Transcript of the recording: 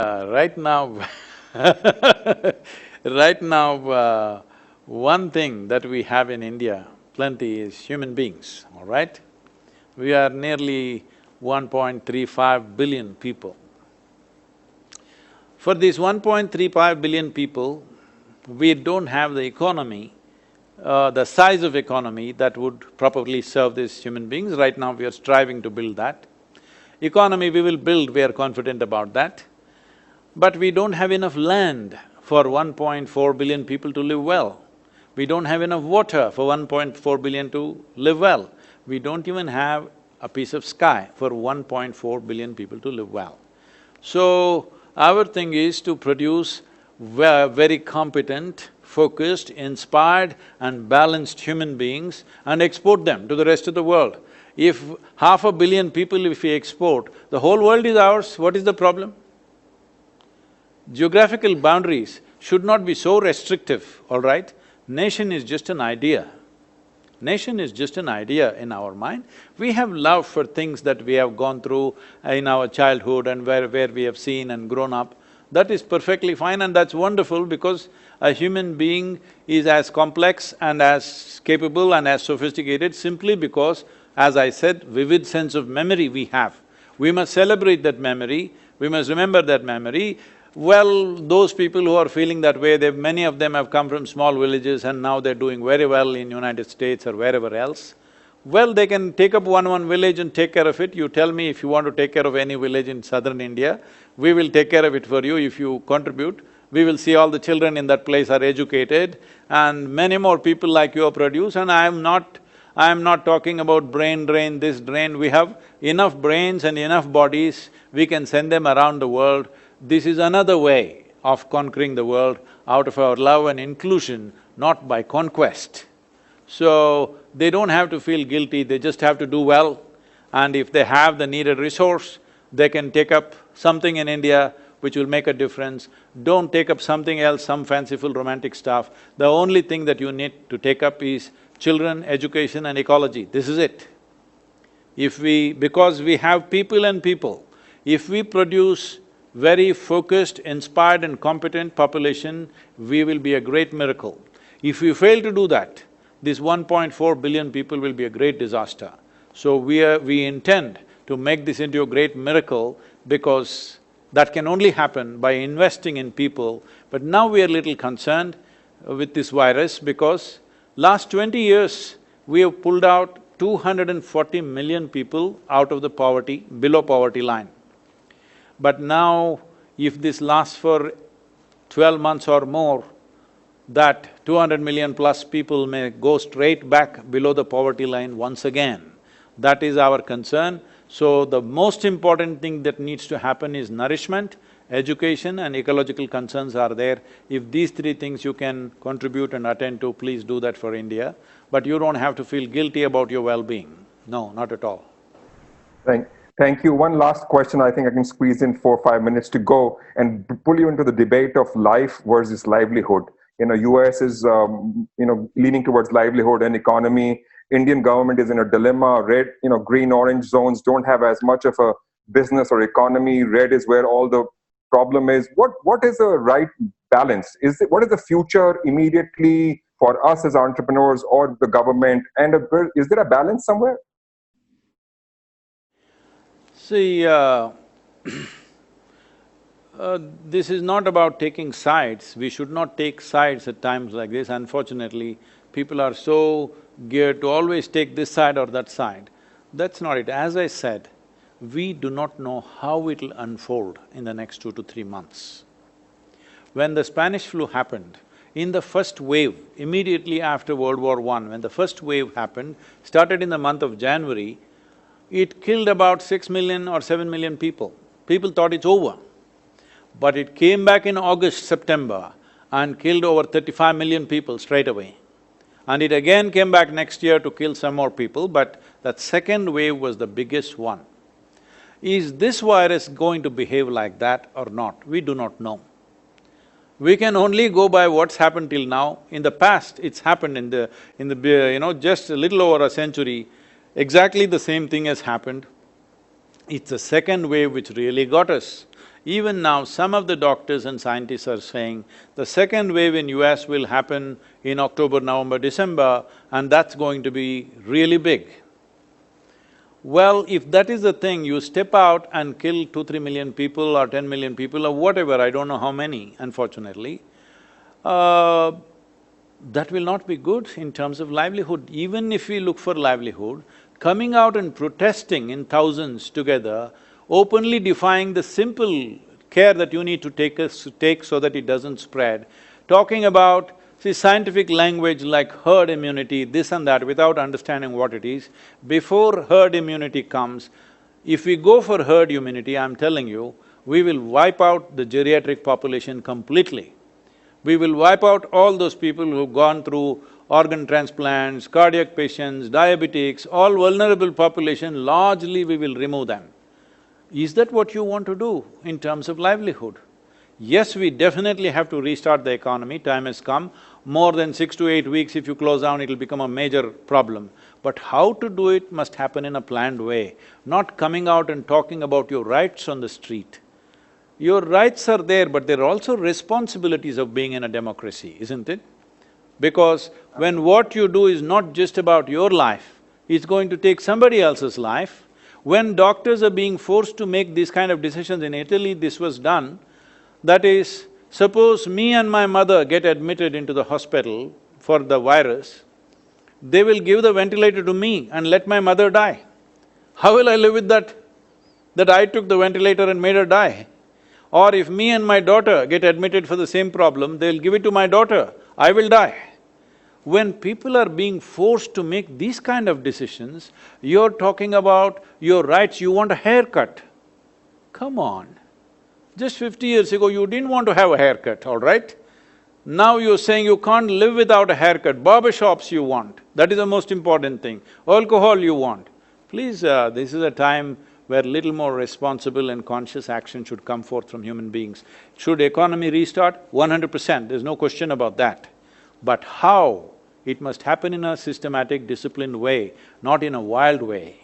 Right now right now, one thing that we have in India plenty is human beings, all right? We are nearly 1.35 billion people. For these 1.35 billion people, we don't have the economy, the size of economy that would properly serve these human beings. Right now we are striving to build that. Economy we will build, we are confident about that. But we don't have enough land for 1.4 billion people to live well. We don't have enough water for 1.4 billion to live well. We don't even have a piece of sky for 1.4 billion people to live well. So, our thing is to produce very competent, focused, inspired and balanced human beings and export them to the rest of the world. If 500 million people if we export, the whole world is ours, what is the problem? Geographical boundaries should not be so restrictive, all right? Nation is just an idea. Nation is just an idea in our mind. We have love for things that we have gone through in our childhood and where we have seen and grown up. That is perfectly fine and that's wonderful because a human being is as complex and as capable and as sophisticated simply because, as I said, vivid sense of memory we have. We must celebrate that memory, we must remember that memory. Well, those people who are feeling that way, many of them have come from small villages and now they're doing very well in United States or wherever else. Well, they can take up one village and take care of it. You tell me if you want to take care of any village in southern India, we will take care of it for you if you contribute. We will see all the children in that place are educated and many more people like you are produced and I am not talking about brain drain, this drain. We have enough brains and enough bodies, we can send them around the world. This is another way of conquering the world out of our love and inclusion, not by conquest. So, they don't have to feel guilty, they just have to do well. And if they have the needed resource, they can take up something in India which will make a difference. Don't take up something else, some fanciful romantic stuff. The only thing that you need to take up is children, education and ecology, this is it. Because we have people and people, if we produce very focused, inspired and competent population, we will be a great miracle. If we fail to do that, this 1.4 billion people will be a great disaster. So we intend to make this into a great miracle because that can only happen by investing in people. But now we are little concerned with this virus because last 20 years, we have pulled out 240 million people out of the poverty, below poverty line. But now, if this lasts for 12 months or more, that 200 million plus people may go straight back below the poverty line once again. That is our concern. So the most important thing that needs to happen is nourishment, education and ecological concerns are there. If these three things you can contribute and attend to, please do that for India. But you don't have to feel guilty about your well-being. No, not at all. Thank you. One last question, I think I can squeeze in 4 or 5 minutes to go and pull you into the debate of life versus livelihood. US is, leaning towards livelihood and economy. Indian government is in a dilemma. Red, green, orange zones don't have as much of a business or economy. Red is where all the problem is. What is the right balance? What is the future immediately for us as entrepreneurs or the government? And is there a balance somewhere? See, this is not about taking sides. We should not take sides at times like this. Unfortunately, people are so geared to always take this side or that side. That's not it. As I said, we do not know how it'll unfold in the next 2 to 3 months. When the Spanish flu happened, in the first wave, immediately after World War I, when the first wave happened, started in the month of January, it killed about 6 million or 7 million people. People thought it's over. But it came back in August, September and killed over 35 million people straight away. And it again came back next year to kill some more people, but that second wave was the biggest one. Is this virus going to behave like that or not? We do not know. We can only go by what's happened till now. In the past, it's happened in the just a little over a century, exactly the same thing has happened. It's the second wave which really got us. Even now, some of the doctors and scientists are saying the second wave in US will happen in October, November, December, and that's going to be really big. Well, if that is the thing, you step out and kill 2-3 million people or 10 million people or whatever, I don't know how many, unfortunately, that will not be good in terms of livelihood. Even if we look for livelihood, coming out and protesting in thousands together, openly defying the simple care that you need to take so that it doesn't spread, talking about, see, scientific language like herd immunity, this and that, without understanding what it is. Before herd immunity comes, if we go for herd immunity, I'm telling you, we will wipe out the geriatric population completely. We will wipe out all those people who've gone through organ transplants, cardiac patients, diabetics, all vulnerable population, largely we will remove them. Is that what you want to do in terms of livelihood? Yes, we definitely have to restart the economy, time has come. More than 6 to 8 weeks, if you close down, it'll become a major problem. But how to do it must happen in a planned way, not coming out and talking about your rights on the street. Your rights are there, but there are also responsibilities of being in a democracy, isn't it? Because when what you do is not just about your life, it's going to take somebody else's life. When doctors are being forced to make these kind of decisions, in Italy this was done, that is, suppose me and my mother get admitted into the hospital for the virus, they will give the ventilator to me and let my mother die. How will I live with that? That I took the ventilator and made her die? Or if me and my daughter get admitted for the same problem, they'll give it to my daughter, I will die. When people are being forced to make these kind of decisions, you're talking about your rights, you want a haircut. Come on. Just 50 years ago, you didn't want to have a haircut, all right? Now you're saying you can't live without a haircut, barber shops you want, that is the most important thing, alcohol you want. Please, this is a time where little more responsible and conscious action should come forth from human beings. Should economy restart? 100%, there's no question about that. But how? It must happen in a systematic, disciplined way, not in a wild way.